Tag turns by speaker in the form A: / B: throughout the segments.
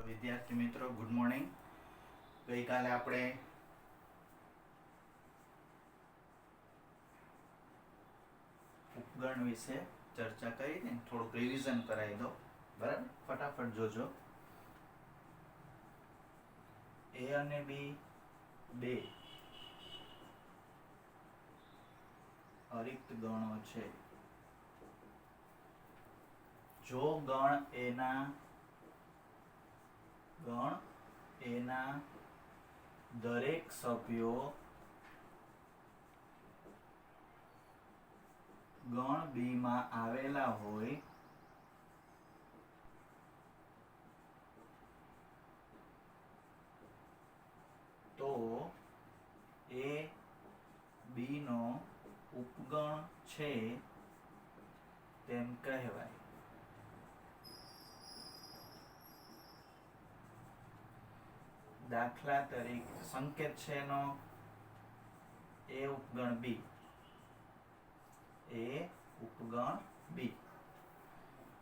A: વિદ્યાર્થી મિત્રો, good morning. ગઈકાલે આપણે ઉપગણ વિશે ચર્ચા કરી હતી. થોડુંક રિવિઝન કરાવી દો, બરાબર? ફટાફટ જોજો. એ અને બી બે અરિક્ત ગણો છે. જો ગણ એના દરેક સભ્યો ગણ બી માં આવેલા હોય તો એ બી નો ઉપગણ છે તેમ કહેવાય. દાખલા તરીકે સંકેત છે એનો એ ઉપગણ બી, એ ઉપગણ બી.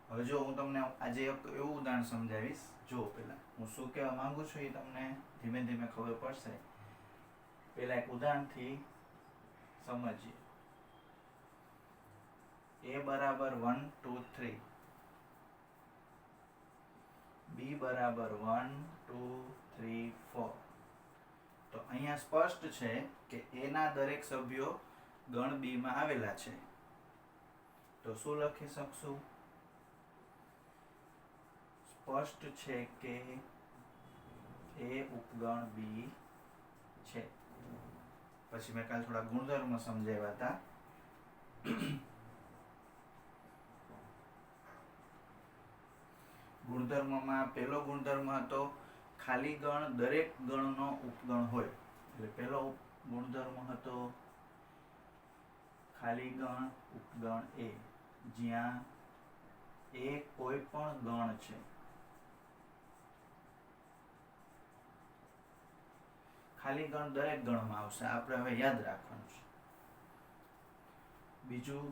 A: હવે જો હું તમને આજે એક એવું ઉદાહરણ સમજાવીશ. જો પેલા હું શું કહેવા માંગુ છું એ તમને ધીમે ધીમે ખબર પડશે. પેલા એક ઉદાહરણથી સમજીએ. એ બરાબર 1 2 3, બી બરાબર 1 2 3 4. તો અહીંયા સ્પષ્ટ છે કે એના દરેક સભ્યો ગણ બી માં આવેલા છે. તો શું લખી શકશું? સ્પષ્ટ છે કે એ ઉપગણ બી છે. પછી મેં કાલે થોડા ગુણધર્મ સમજાવ્યા હતા. ગુણધર્મમાં પહેલો ગુણધર્મ હતો ખાલી ગણ દરેક ગણનો ઉપગણ હોય. એટલે પહેલો ગુણધર્મ હતો ખાલી ગણ ઉપગણ એ, જ્યાં એ કોઈ પણ ગણ છે. ખાલી ગણ દરેક ગણમાં આવશે. આપણે હવે યાદ રાખવાનું છે. બીજું,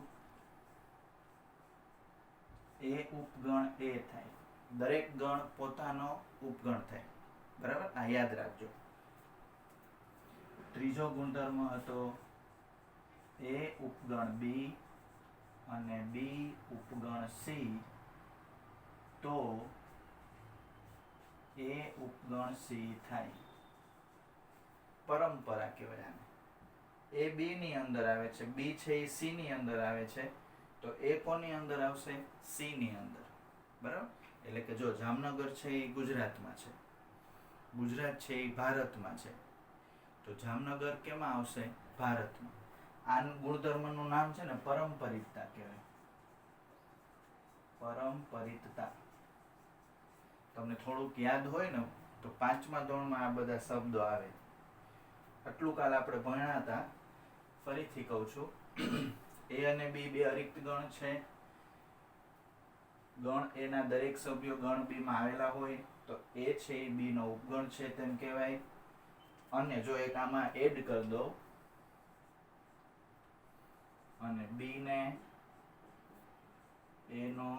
A: એ ઉપગણ એ થાય. દરેક ગણ પોતાનો ઉપગણ થાય, બરાબર? આ યાદ રાખજો. ત્રીજો ગુણધર્મ હતો એ ઉપગણ બી અને બી ઉપગણ સી, તો એ ઉપગણ સી થાય. પરંપરા કહેવાય આને. એ બી ની અંદર આવે છે, બી છે એ સી ની અંદર આવે છે, તો એ કોની અંદર આવશે? સી ની અંદર, બરાબર? એટલે કે જો જામનગર છે એ ગુજરાતમાં છે, ગુજરાત છે એ ભારતમાં છે, તો જામનગર કેમાં આવશે? ભારતમાં. આ ગુણધર્મનું નામ છે ને પરંપરિતતા કહેવાય. પરંપરિતતા. તમને થોડુંક યાદ હોય ને તો 5મા ધોરણમાં આ બધા શબ્દો આવે. આટલું કાલ આપણે ભણ્યા હતા. ફરીથી કહું છું. એ અને બી બે અરિક્ત ગણ છે. ગણ એના દરેક સભ્યો ગણ બી માં આવેલા હોય તો એ છે એ બી નો ઉપગણ છે તેમ કહેવાય. અને જો એક આમાં એડ કરી દો અને બી ને એનો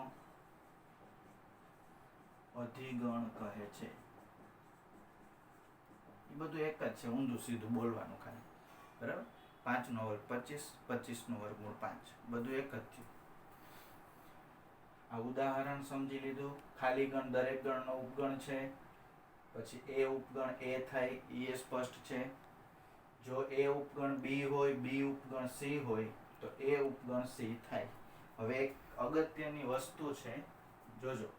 A: અધિગણ કહે છે. એ બધું એક જ છે, ઊંધું સીધું બોલવાનું ખાલી, બરાબર? 5 નો વર્ગ 25, 25 નો વર્ગમૂળ 5, બધું એક જ થયું. આ ઉદાહરણ સમજી લીધું. ખાલી ગણ દરેક ગણનો ઉપગણ છે. પછી એ ઉપગણ એ થાય, એ સ્પષ્ટ છે. જો એ ઉપગણ બી હોય, બી ઉપગણ સી હોય, તો એ ઉપગણ સી થાય. હવે એક અગત્યની વસ્તુ છે, જોજો.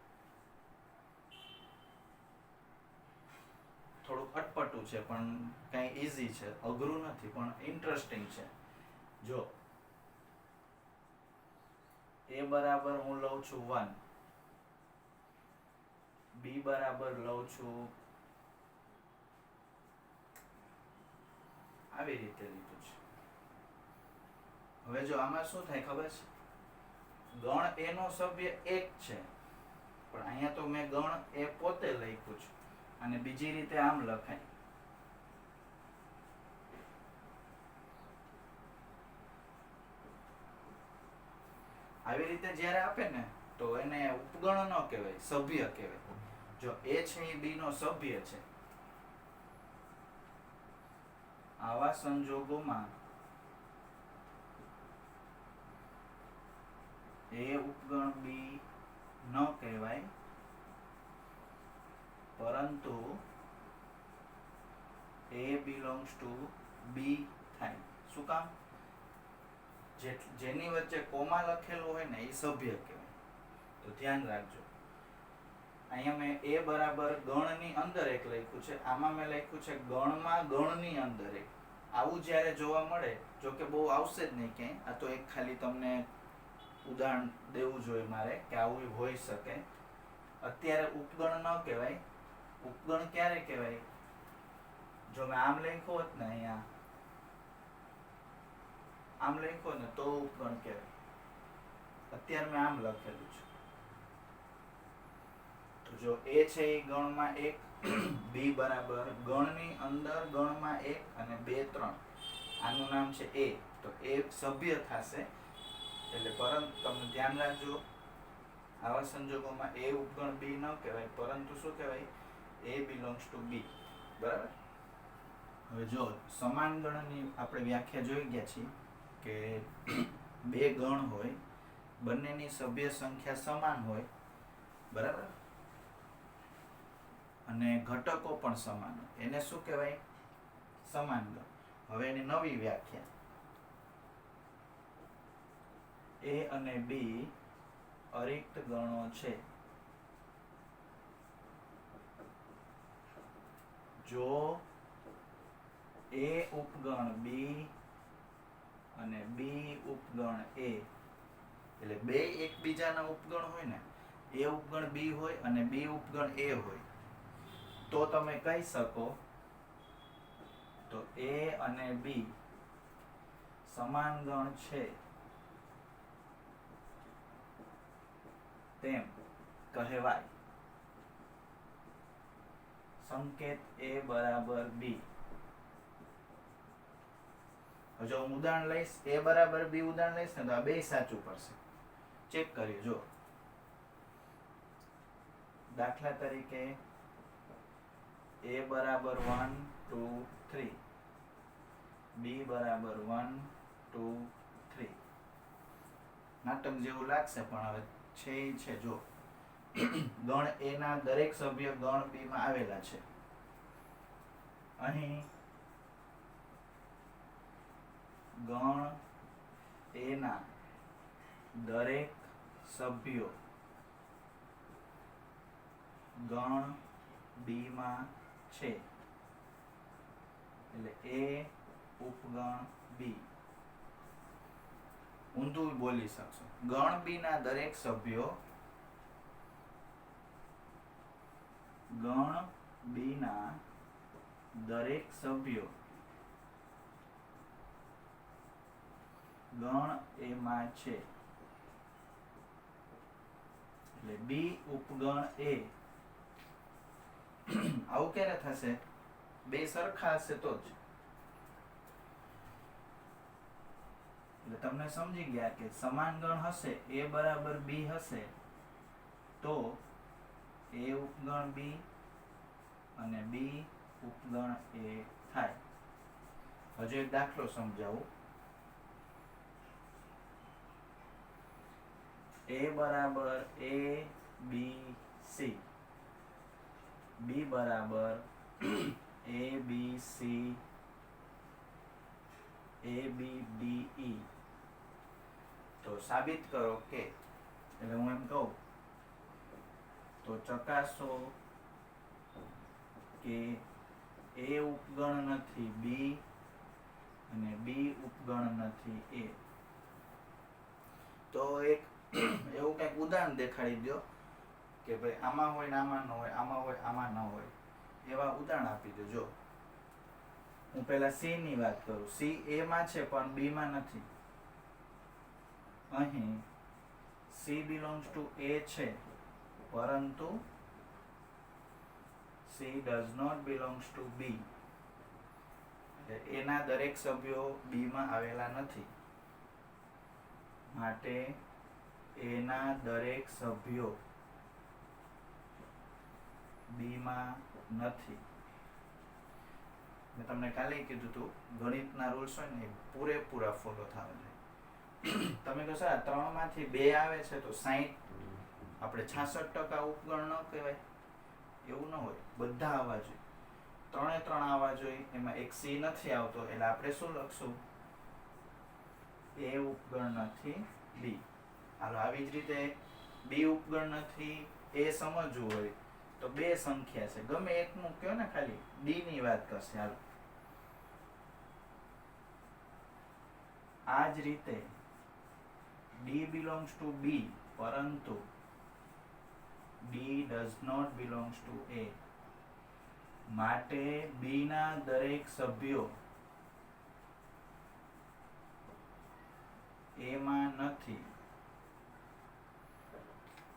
A: થોડુંક અટપટું છે પણ કઈ ઈઝી છે, અઘરું નથી પણ ઇન્ટરેસ્ટિંગ છે. જો એ બરાબર હું લઉં છું 1, બી બરાબર લઉં છું આવી રીતે લીધું છે. હવે જો આમાં શું થાય ખબર છે? ગણ એ નો સભ્ય એક છે, પણ અહીંયા તો મેં ગણ એ પોતે લખ્યું છે અને બીજી રીતે આમ લખાય. આવી રીતે જ્યારે આપે ને તો એને ઉપગણ ન કહેવાય, સભ્ય કહેવાય. જો એ છે એ બી નો સભ્ય છે, આવા સંજોગોમાં એ ઉપગણ બી ન કહેવાય, પરંતુ એ બિલોંગ્સ ટુ બી થાય. શું કામ? જેની વચ્ચે કોમા લખેલું હોય ને એ સભ્ય કહેવાય. તો ધ્યાન રાખજો, અહીંયા મેં એ બરાબર ગણની અંદર એક લખ્યું છે, આમાં મેં લખ્યું છે ગણમાં ગણની અંદર એક. આવું જ્યારે જોવા મળે, જો કે બહુ આવશે જ નહીં ક્યાંય, આ તો એક ખાલી તમને ઉદાહરણ દેવું જોઈએ મારે કે આવું હોઈ શકે. અત્યારે ઉપગણ ન કહેવાય. ઉપગણ ક્યારે કહેવાય? જો મેં આમ લખ્યું હોત ને, અહીંયા આમ લખ્યું ને તો ઉપગણ કહેવાય. અત્યારે મેં આમ લખેલું છે. તો જો એ છે એ ગણમાં એક, બી બરાબર ગણની અંદર ગણમાં એક અને 2 3, આનું નામ છે એ. તો એ સભ્ય થશે. એટલે પરંતુ તમે ધ્યાન રાખજો, આવા સંજોગોમાં એ ઉપગણ બી ન કહેવાય, પરંતુ શું કહેવાય? એ બિલોંગ્સ ટુ બી. બરાબર? હવે જો સમાન ગણની આપણે વ્યાખ્યા જોઈ ગયા છીએ કે 2 ગણ હોય, બંનેની સભ્ય સંખ્યા સમાન હોય, બરાબર, અને ઘટકો પણ સમાન હોય, એને શું કહેવાય? સમાન ગણ. હવે એની નવી વ્યાખ્યા, એ અને બી અરિક્ત ગણો છે. જો એ ઉપગણ બી અને બી ઉપગણ એ, એટલે બે એકબીજાના ઉપગણ હોય ને, એ ઉપગણ બી હોય અને બી ઉપગણ એ હોય, તો તમે કહી શકો તો એ અને બી સમાન ગણ છે તેમ કહેવાય. સંકેત એ બરાબર બી. જો હું ઉદાહરણ લઈશ, એ બરાબર બી ઉદાહરણ લઈશ ને તો આ બે સાચું પડશે. ચેક કરી જો. દાખલા તરીકે એ બરાબર 1 2 3, બી બરાબર 1 2 3. નાટક જેવું લાગશે પણ હવે છે એ છે. જો ગણ એ ના દરેક સભ્ય ગણ બી માં આવેલા છે. અહીં ગણ એ ના દરેક સભ્યો ગણ બી માં છે, એટલે એ ઉપગણ બી. ઊંધું બોલી શકશો. ગણ બી ના દરેક સભ્યો ગણ બી ના દરેક સભ્યો ગણ એ માં છે, એટલે બી ઉપગણ એ. આવું ક્યારે થશે? બે સરખા હશે તો જ. એટલે તમને સમજી ગયા કે સમાન ગણ હશે, એ બરાબર બી હશે, તો એ ઉપગણ બી અને બી ઉપગણ એ થાય. હજુ એક દાખલો સમજાવું. એ બરાબર એ બી સી, બી બરાબર એ બી સી એ બી ડી ઈ. તો સાબિત કરો કે, એટલે હું એમ કહું તો ચકાસો કે એ ઉપગણ નથી બી અને બી ઉપગણ નથી એ. તો એક એવું કંઈક ઉદાહરણ દેખાડી દો કે ભાઈ આમાં હોય ને આમાં ન હોય, આમાં હોય આમાં ન હોય, એવા ઉદાહરણ આપી દો. જો હું પહેલા સી ની વાત કરું. સી એ માં છે પણ બી માં નથી. અહીં સી બિલોંગ્સ ટુ એ છે, પરંતુ C does not belongs to B. એના દરેક સભ્યો બી માં આવેલા નથી, માટે એના દરેક સભ્યો બી માં નથી. મેં તમને કાલે કીધું હતું ગણિતના રૂલ્સ હોય ને એ પૂરેપૂરા ફોલો થવા જોઈએ. તમે કહો સર 3 માંથી 2 આવે છે તો 60 આપણે 66% ઉપગણ ન કહેવાય? એવું ન હોય, બધા આવવા જોઈએ. 3 આવવા જોઈએ. એમાં એક સી નથી આવતો એટલે આપણે શું લખશું? એ ઉપગણ નથી બી. હાલો આવી જ રીતે બી ઉપગણ નથી એ સમજવું હોય તો 2 સંખ્યા છે, ગમે એકનું કયો ને, ખાલી ડી ની વાત કરશે. હાલો આ જ રીતે ડી belongs to B પરંતુ D does not belongs to A. માટે B ના દરેક સભ્યો A માં નથી,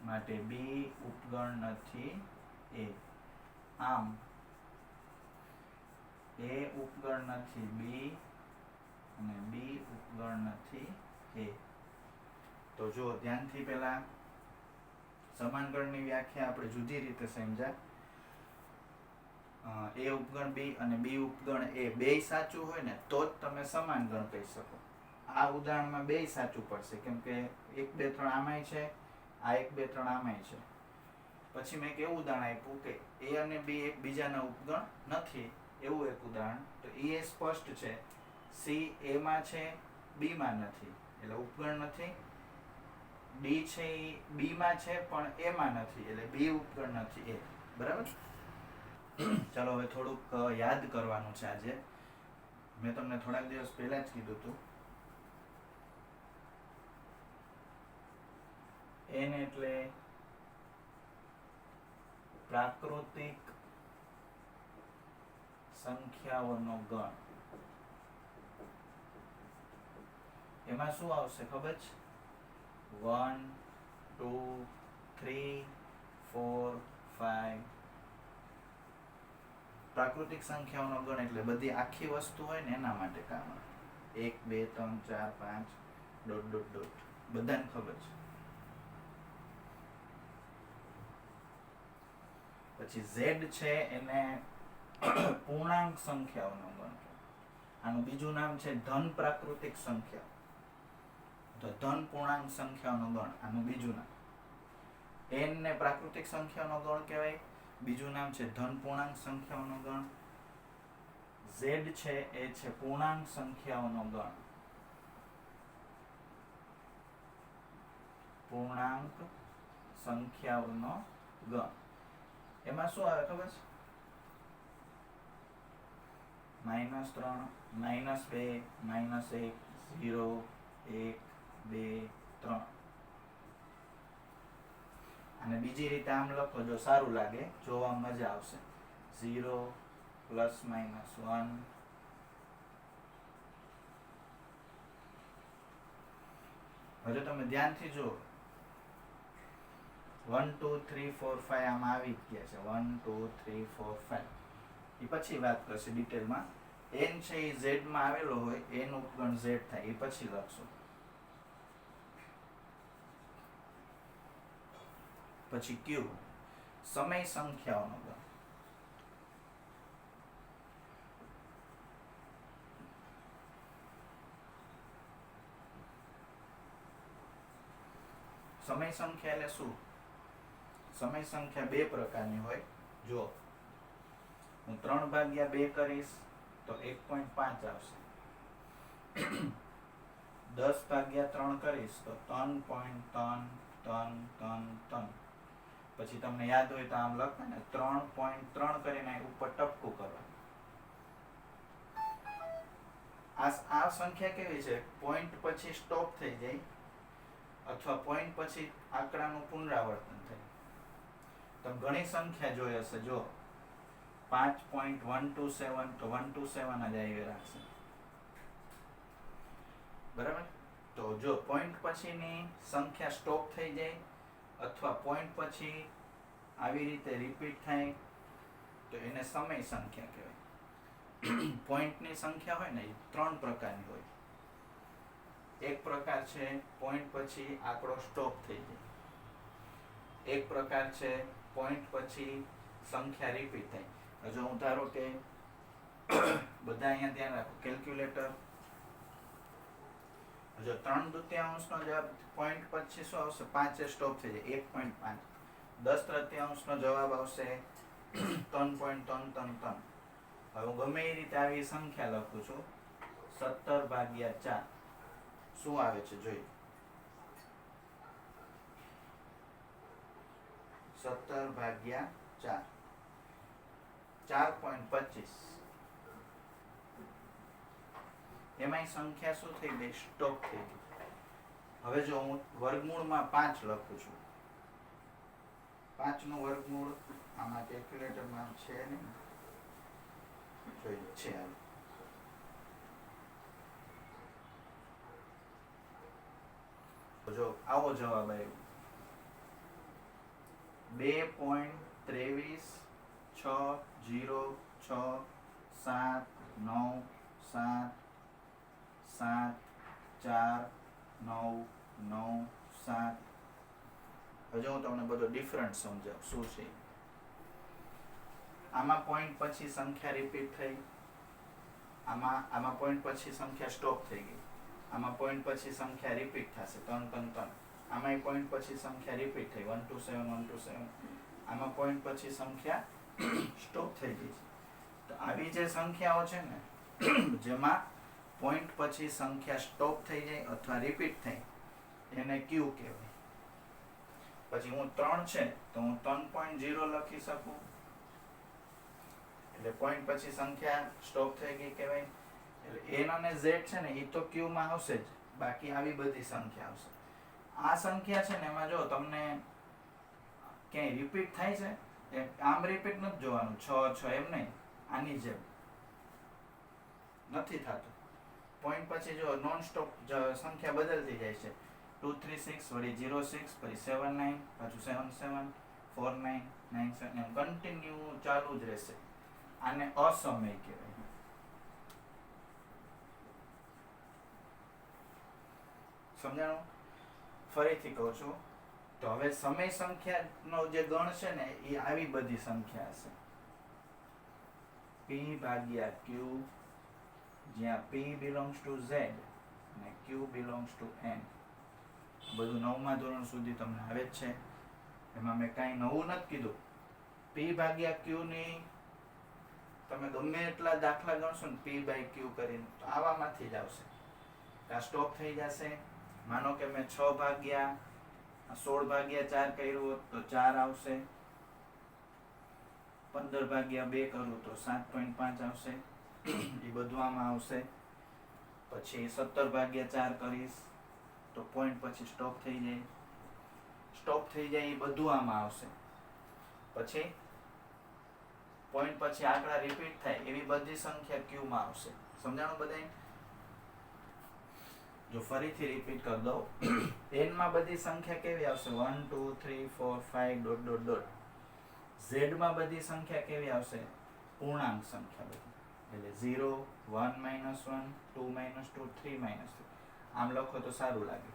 A: માટે B ઉપગણ નથી A. આમ A ઉપગણ નથી B અને B ઉપગણ નથી A. તો જો ધ્યાનથી પહેલા સમાનગણની વ્યાખ્યા આપણે જુદી રીતે સમજ્યા. A ઉપગણ B અને B ઉપગણ A બેય સાચું હોય ને તો જ તમે સમાનગણ કહી શકો. આ ઉદાહરણમાં બેય સાચું પડશે કેમ કે 1 2 3 આમાંય છે, આ 1 2 3 આમાંય છે. પછી મેં એક એવું ઉદાહરણ આપ્યું કે A અને B એકબીજાના ઉપગણ નથી, એવું એક ઉદાહરણ. તો એ સ્પષ્ટ છે, C A માં છે B માં નથી એટલે ઉપગણ નથી. D છે એ B માં છે પણ A માં નથી એટલે B ઉપગણ નથી A. બરાબર? ચાલો હવે થોડુંક યાદ કરવાનું છે આજે. મેં તમને થોડાક દિવસ પહેલા જ કીધું હતું n એટલે પ્રાકૃતિક સંખ્યાઓનો ગણ. એમાં શું આવશે ખબર છે? 1 2 3 4 5. પ્રાકૃતિક સંખ્યાઓનો ગણ એટલે બધી આખી વસ્તુ હોય ને એના માટે કામ આવે. 1 2 3 4 5 ડોટ ડોટ ડોટ. બધાને ખબર છે. પછી z છે એને પૂર્ણાંક સંખ્યાઓનો ગણ. આનું બીજું નામ છે ધન પ્રાકૃતિક સંખ્યા. તો ધન પૂર્ણાંક સંખ્યાઓનો ગણ આનું બીજું નામ. n ને પ્રાકૃતિક સંખ્યાઓનો ગણ કહેવાય, બીજું નામ છે ધન પૂર્ણાંક સંખ્યાઓનો ગણ. z છે એ છે પૂર્ણાંક સંખ્યાઓનો ગણ. પૂર્ણાંક સંખ્યાઓનો ગણ. એમાં શું આવે ખબર છે? -3 -2 -1 0 1 2 3. અને બીજી રીતે આમ લખો જો સારું લાગે, જોવા મજા આવશે. 0 ±1. હવે તમે ધ્યાનથી જો 1 2 3 4 5 આમાં આવી જ ગયા છે. 1 2 3 4 5 એ પછી વાત કરશે ડિટેલમાં. n છે એ z માં આવેલો હોય, n ઉપગણ z થાય એ પછી લખશું. પછી q સમય સંખ્યાઓનો ગણ. સમય સંખ્યા એટલે શું? સમય સંખ્યા 2 પ્રકારની હોય. જો હું 3/2 કરીશ તો 1.5 આવશે. 10/3 કરીશ તો 3.3. પછી તમને યાદ હોય તો આમ લખો ને 3.3 કરીને ઉપર ટપકું કરવા. આ સંખ્યા કેવી છે? પોઈન્ટ પછી સ્ટોપ થઈ જાય અથવા પોઈન્ટ પછી આંકડાનું પુનરાવર્તન થાય. તમે ઘણી સંખ્યા જોઈ હશે. જો 5.127 તો 127 જ આવી રાખશે. બરાબર? તો જો પોઈન્ટ પછીની સંખ્યા સ્ટોપ થઈ જાય અથવા પોઈન્ટ પછી આવી રીતે રિપીટ થાય તો એને સમય સંખ્યા કહેવાય. પોઈન્ટની સંખ્યા હોય ને એ 3 પ્રકારની હોય. એક પ્રકાર છે પોઈન્ટ પછી આંકડો સ્ટોપ થઈ જાય. એક પ્રકાર છે પોઈન્ટ પછી સંખ્યા રિપીટ થાય. જો હું ધારો કે બધા અહીંયા ધ્યાન રાખો, કેલ્ક્યુલેટર. જો 3/2 નો જવાબ પોઈન્ટ પછી શું આવશે? 5 સ્ટોપ થઈ જાય, 1.5. 10/3 નો જવાબ આવશે 3.333. હવે હું ગમે એ રીતે આવી સંખ્યા લખું છું. 17/4 શું આવે છે જોઈએ. 17/4 4.25. એમાંય સંખ્યા શું થઈ ગઈ? સ્ટોપ થઈ ગઈ. હવે જો હું વર્ગમૂળમાં 5 લખું છું, 5 નું વર્ગમૂળ આમાં કેલ્ક્યુલેટરમાં છે નહીં, જોઈએ છે. જો આવો જવાબ આવ્યો 2.23636797749997. હજુ હું તમને બધો ડિફરન્ટ સમજાવું શું છે. આમાં પોઈન્ટ પછી સંખ્યા રિપીટ થઈ, આમાં પોઈન્ટ પછી સંખ્યા સ્ટોપ થઈ ગઈ, આમાં પોઈન્ટ પછી સંખ્યા રિપીટ થશે 333. આમાં પોઈન્ટ પછી સંખ્યા રિપીટ થઈ 127 127. આમાં પોઈન્ટ પછી સંખ્યા સ્ટોપ થઈ ગઈ છે. તો આવી જે સંખ્યાઓ છે ને જેમાં પોઈન્ટ પછી સંખ્યા સ્ટોપ થઈ જાય અથવા રિપીટ થાય એને ક્યુ કહેવાય. પછી હું 3 છે તો હું 3.0 લખી શકું, એટલે પોઈન્ટ પછી સંખ્યા સ્ટોપ થઈ ગઈ કહેવાય. એટલે n અને z છે ને એ તો q માં આવશે જ, બાકી આવી બધી સંખ્યા આવશે. આ સંખ્યા છે ને એમાં જો તમને ક્યાંય રિપીટ થાય છે, આમ રિપીટ નથી જોવાનું 6 6 એમ નહીં, આની જેમ નથી થતું. પોઈન્ટ પછી જો નોન સ્ટોપ સંખ્યા બદલતી જાય છે. 236 વળી 06 પછી 79 પાછું 77 49 97 એમ કન્ટિન્યુ ચાલુ જ રહેશે. આને અસમય કહેવાય. સમજાણું? ફરીથી કહું છું. તો હવે સમય સંખ્યાનો જે ગણ છે ને એ આવી બધી સંખ્યા હશે. p/q, જ્યાં p belongs to z અને q belongs to n. બધું 9મા ધોરણ સુધી તમને આવે જ છે, એમાં મેં કાંઈ નવું નથી કીધું. p/q ની તમે ગમે એટલા દાખલા ગણશો ને p/q કરીને તો આવામાંથી જ આવશે. આ સ્ટોપ થઈ જશે. માનો કે મેં 16/4 કર્યું હોત તો 4 આવશે, 15/2 કરું તો 7.5 આવશે, એ બધું આમાં આવશે. પછી 17/4 કરીશ તો પોઈન્ટ પછી સ્ટોપ થઈ જાય, એ બધું આમાં આવશે. પછી પોઈન્ટ પછી આંકડા રિપીટ થાય એવી બધી સંખ્યા ક્યુ માં આવશે. સમજાણું બધાય? જો ફરીથી રિપીટ કરી દઉં, n માં બધી સંખ્યા કેવી આવશે? 1 2 3 4 5 ડોટ ડોટ ડોટ. z માં બધી સંખ્યા કેવી આવશે? પૂર્ણાંક સંખ્યા બધી, એટલે 0 1 -1 2 -2 3 -3. આમ લખો તો સારું લાગે.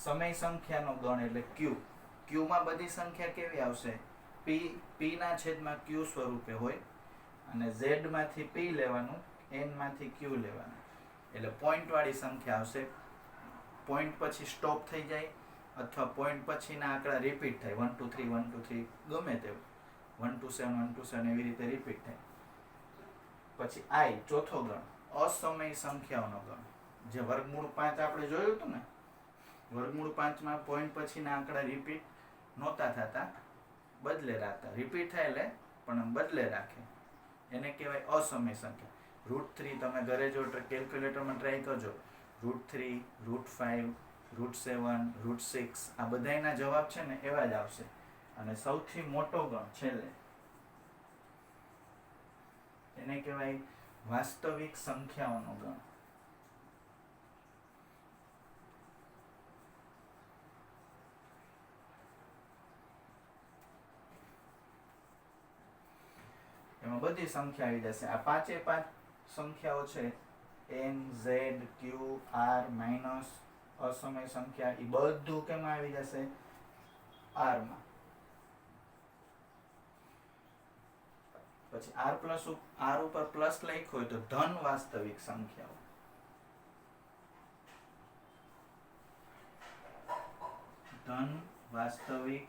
A: સમય સંખ્યાનો ગણ એટલે q. q માં બધી સંખ્યા કેવી આવશે? p ના છેદમાં q સ્વરૂપે હોય, અને z માંથી p લેવાનું, n માંથી q લેવાનું, એટલે પોઈન્ટ વાળી સંખ્યા આવશે. પોઈન્ટ પછી સ્ટોપ થઈ જાય અથવા પોઈન્ટ પછીના આંકડા રિપીટ થાય 1 2 3 1 2 3 ગમે તેવું 127 127 એવી રીતે રિપીટ થાય. પછી i ચોથો ગણ, અસમય સંખ્યાઓનો ગણ. જે વર્ગમૂળ 5 આપણે જોયું હતું ને, વર્ગમૂળ 5 માં પોઈન્ટ પછીના આંકડા રિપીટ નહોતા થતા, બદલે રાખતા. રિપીટ થાય એટલે પણ બદલે રાખે, એને કહેવાય અસમય સંખ્યા. √3 તમે ઘરે જો કેલ્ક્યુલેટરમાં ટ્રાય કરજો, √3 √5 √7 √6 આ બધાયના જવાબ છે ને એવા જ આવશે. અને સૌથી મોટો ગણ છેલ્લે એને કહેવાય વાસ્તવિક સંખ્યાઓનો ગણ. એમાં બધી સંખ્યા આવી જશે. આ 5 સંખ્યાઓ છે, n z q r minus અસમય સંખ્યા, એ બધું કેમાં આવી જશે? r માં. પછી આર ઉપર પ્લસ લખ્યું હોય તો ધન વાસ્તવિક સંખ્યાઓ. ધન વાસ્તવિક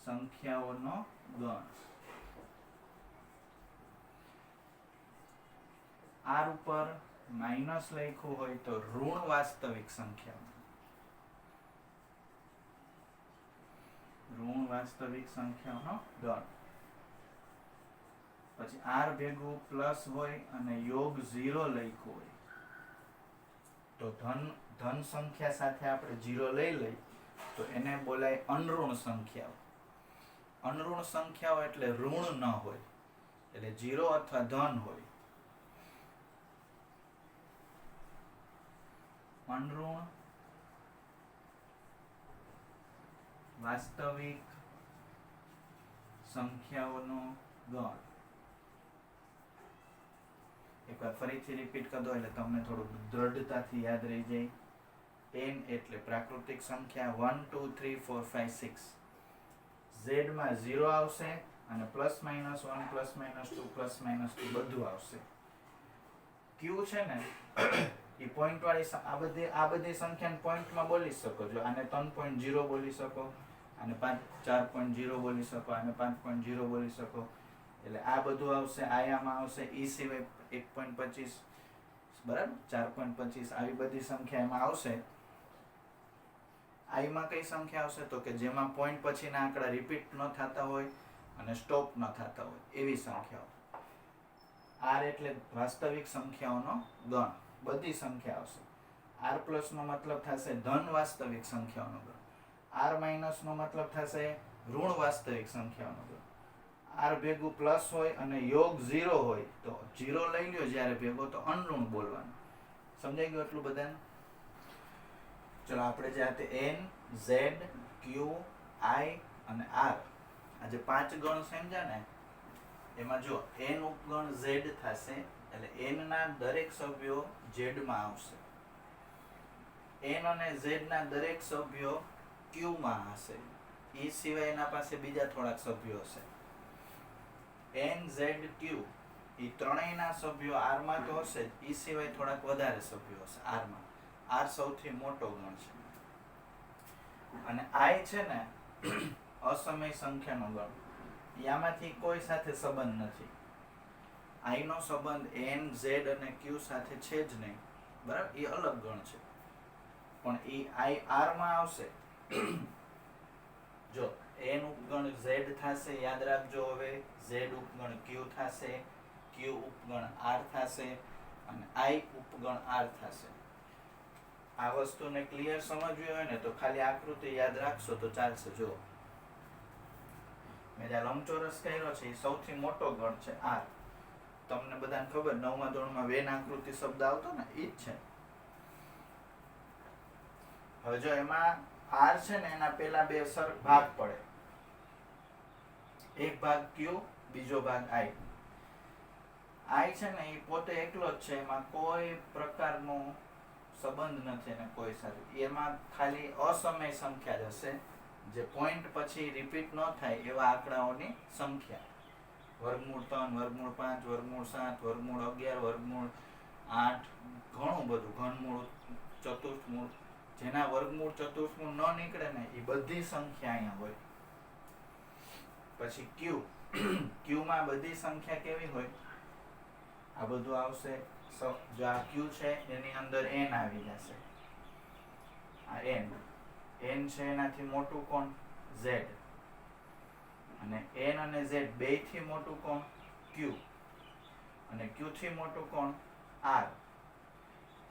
A: સંખ્યાઓનો ગણ. આર ઉપર માઇનસ લખ્યું હોય તો ઋણ વાસ્તવિક સંખ્યાઓ. ઋણ વાસ્તવિક સંખ્યાઓનો ગણ. પછી આર ભેગું પ્લસ હોય અને યોગ 0 લખ્યું હોય તો ધન સંખ્યા સાથે આપણે 0 લઈ તો એને બોલાય અનઋણ સંખ્યાઓ. અનઋણ સંખ્યાઓ એટલે ઋણ ન હોય, એટલે 0 અથવા ધન હોય. અનઋણ વાસ્તવિક સંખ્યાઓનો ગણ. એકવાર ફરીથી રિપીટ કરી દો એટલે તમને થોડું દ્રઢતાથી યાદ રહી જાય. n એટલે પ્રાકૃતિક સંખ્યા 1 2 3 4 5 6. z માં 0 આવશે અને plus minus 1 plus minus 2 plus minus 2 બધું આવશે. q છે ને એ પોઈન્ટ વાળી આ બધી સંખ્યાને પોઈન્ટમાં બોલી શકો છો. આને 3.0 બોલી શકો, આને 4.0 બોલી શકો, આને 5.0 બોલી શકો. એટલે આ બધું આવશે, આયામાં આવશે. e સિવાય 1.25 બરાબર 4.25 આવી બધી સંખ્યા એમાં આવશે. આઈમાં કઈ સંખ્યા આવશે તો કે જેમાં પોઈન્ટ પછીના આંકડા રિપીટ ન થતા હોય અને સ્ટોપ ન થતા હોય એવી સંખ્યાઓ. આર એટલે વાસ્તવિક સંખ્યાઓનો ગણ. બધી સંખ્યા આવશે. આર પ્લસ નો મતલબ થશે ધન વાસ્તવિક સંખ્યાઓનો ગણ. આર માઇનસ નો મતલબ થશે ઋણ વાસ્તવિક સંખ્યાઓનો ગણ. આર ભેગું પ્લસ હોય અને યોગ 0 હોય તો 0 લઈ લ્યો જ્યારે ભેગો તો અનઋણ બોલવાનું. સમજાઈ ગયું એટલું બધાને? ચલો આપણે જે આ n z q i અને r આ જે 5 ગણ સમજ્યા ને એમાં જો n ઉપગણ z થશે એટલે n ના દરેક સભ્યો z માં આવશે. n અને z ના દરેક સભ્યો q માં હશે. એ સિવાય એના પાસે બીજા થોડાક સભ્યો હશે. n z q એ ત્રણેયના સભ્યો r માં તો હશે જ, એ સિવાય થોડાક વધારે સભ્યો હશે r માં. r સૌથી મોટો ગણ છે. અને i છે ને અસમય સંખ્યાનો ગણ. આમાંથી કોઈ સાથે સંબંધ નથી. i નો સંબંધ n z અને q સાથે છે જ નહીં, બરાબર? એ અલગ ગણ છે. પણ એ i r માં આવશે. જો n ઉપગણ z થશે, યાદ રાખજો. હવે z ઉપગણ q થશે, q ઉપગણ r થશે અને i ઉપગણ r થશે. આ વસ્તુને ક્લિયર સમજવી હોય ને તો ખાલી આકૃતિ યાદ રાખશો તો ચાલશે. જો મેં જે લંબચોરસ કર્યો છે એ સૌથી મોટો ગણ છે r. તમને બધાને ખબર 9મા ધોરણમાં વેન આકૃતિ શબ્દ આવતો ને એ જ છે. હવે જો એમાં r છે ને એના પેલા બે ભાગ પડે. એક ભાગ q, બીજો ભાગ i. i છે ને એ પોતે એકલો જ છે, એમાં કોઈ પ્રકારનો સંબંધ નથી અને કોઈ સાથે. એમાં ખાલી અસમય સંખ્યા જ હશે, જે પોઈન્ટ પછી રિપીટ ન થાય એવા આંકડાઓની સંખ્યા. વર્ગમૂળ 3, વર્ગમૂળ 5, વર્ગમૂળ 7, વર્ગમૂળ 11, વર્ગમૂળ 8, ઘણું બધું. ઘનમૂળ, ચતુર્થમૂળ, જેના વર્ગમૂળ ચતુર્થમૂળ ન નીકળે ને એ બધી સંખ્યા અહીંયા હોય. પછી q, q માં બધી સંખ્યા કેવી હોય? આ બધું આવશે. જો આ q છે એની અંદર n આવી જશે. આ n છે એનાથી મોટું કોણ? z. અને n અને z બે થી મોટું કોણ? q. અને q થી મોટું કોણ? r.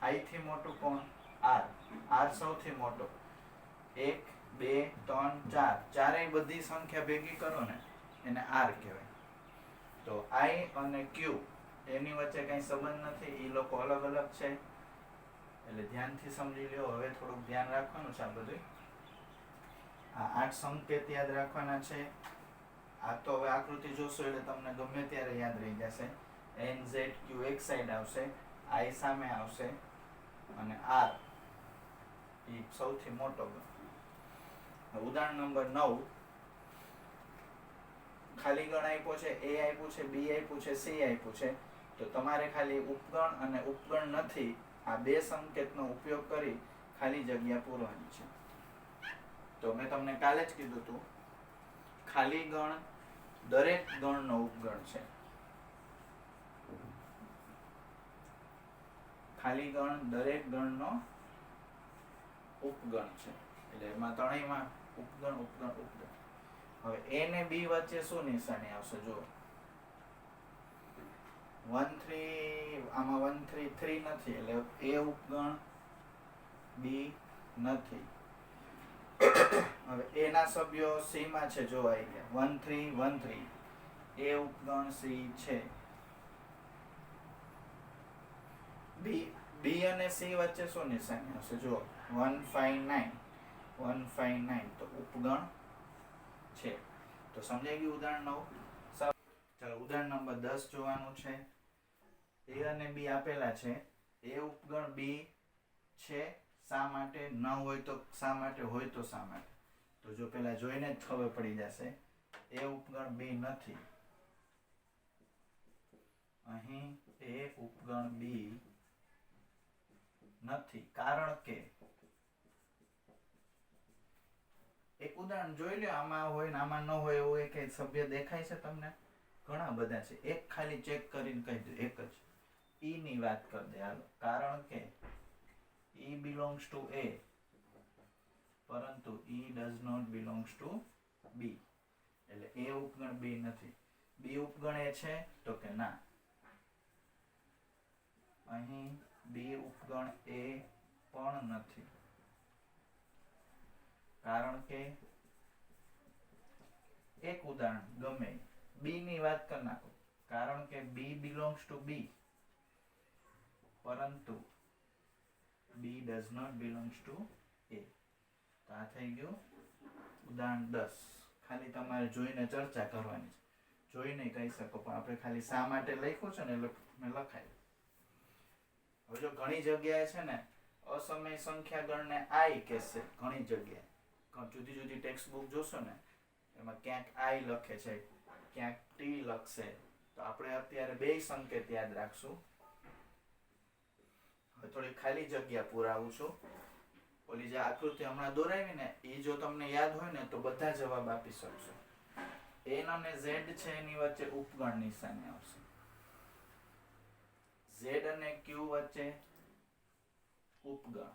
A: i થી મોટું કોણ? r. r સૌથી મોટો. 1 2 3 4 ચારેય બધી સંખ્યા ભેગી કરો ને એને r કહેવાય. તો i અને q એની વચ્ચે કઈ સંબંધ નથી, એ લોકો અલગ અલગ છે. એટલે ધ્યાનથી સમજી લ્યો. હવે થોડુંક ધ્યાન રાખવાનું છે. આ બધું આ 8 સંકેત યાદ રાખવાના છે. આ તો હવે આકૃતિ જોશો એટલે તમને ગમે ત્યારે યાદ રહી જશે. n z q એક સાઈડ આવશે, i સામે આવશે અને r એ સૌથી મોટો ગણ. ઉદાહરણ નંબર 9. ખાલી ગણ આપ્યો છે, એ આપ્યું છે, બી આપ્યું છે, સી આપ્યું છે, તો તમારે ખાલી ઉપગણ અને ઉપગણ નથી આ બે સંકેતનો ઉપયોગ કરી ખાલી જગ્યા પૂરવાની છે. તો મેં તમને કાલે જ કીધું હતું, ખાલી ગણ દરેક ગણનો ઉપગણ છે. ખાલી ગણ દરેક ગણનો ઉપગણ છે. એટલે એમાં ત્રણેયમાં ઉપગણ ઉપગણ ઉપગણ. હવે એ ને બી વચ્ચે શું નિશાની આવશે? જો 1 3 આમાં 1 3 3 નથી એટલે એ ઉપગણ બી નથી. હવે એ ના સભ્યો સી માં છે, જો આવી ગયા 1 3 1 3 એ ઉપગણ સી છે. બી અને સી વચ્ચે શું નિશાની આવશે? જો 159 159 તો ઉપગણ છે. તો સમજાઈ ગયું ઉદાહરણ 9. ચાલો ઉદાહરણ નંબર 10 જોવાનું છે. એ અને બી આપેલા છે. એ ઉપગણ બી છે, શા માટે? ન હોય તો શા માટે? હોય તો શા માટે? તો જો પેલા જોઈને જ ખબર પડી જશે. એ ઉપગણ બી નથી. અહીં એ ઉપગણ બી નથી, કારણ કે એક ઉદાહરણ જોઈ લો, આમાં હોય ને આમાં ન હોય એવું એક સભ્ય દેખાય છે તમને? ઘણા બધા છે. એક ખાલી ચેક કરીને કહી દો, એક જ ઈ ની વાત કરી દે હાલો. કારણ કે ઈ belongs to A પરંતુ ઈ does not belongs to B. એટલે એ ઉપગણ બી નથી. બી ઉપગણ એ છે? તો કે ના. અહીં બી ઉપગણ એ પણ નથી, કારણ કે એક ઉદાહરણ ગમે બી ની વાત કરી નાખો. કારણ કે બી belongs to B પરંતુ B does not belongs to A. તો આ થઈ ગયું ઉદાહરણ 10. ખાલી તમારે જોઈને ચર્ચા કરવાની છે. જોઈને કહી શકો, પણ આપણે ખાલી શા માટે લખ્યું છે ને મેં લખાય. હવે જો ઘણી જગ્યાએ છે ને અસમય સંખ્યા ગણને આઈ કહેશે. ઘણી જગ્યાએ જુદી જુદી ટેક્સ્ટ બુક જોશો ને એમાં ક્યાંક આઈ લખે છે, ક્યાંક ટી લખશે. તો આપણે અત્યારે બે સંકેત યાદ રાખશું. હવે થોડી ખાલી જગ્યા પુરાવું છું. ઓલી જે આકૃતિ હમણાં દોરાવી ને એ જો તમને યાદ હોય ને તો બધા જવાબ આપી શકશો. n અને z છે એની વચ્ચે ઉપગણ નિશાની આવશે. z અને q વચ્ચે ઉપગણ.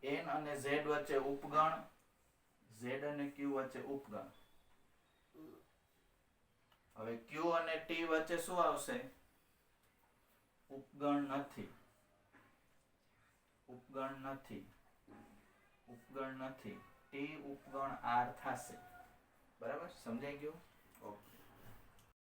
A: n અને z વચ્ચે ઉપગણ, z અને q વચ્ચે ઉપગણ. હવે q અને t વચ્ચે શું આવશે? ઉપગણ નથી. ઉપગણ નથી. ઉપગણ નથી. t ઉપગણ r થશે. બરાબર? સમજાઈ ગયું? ઓકે.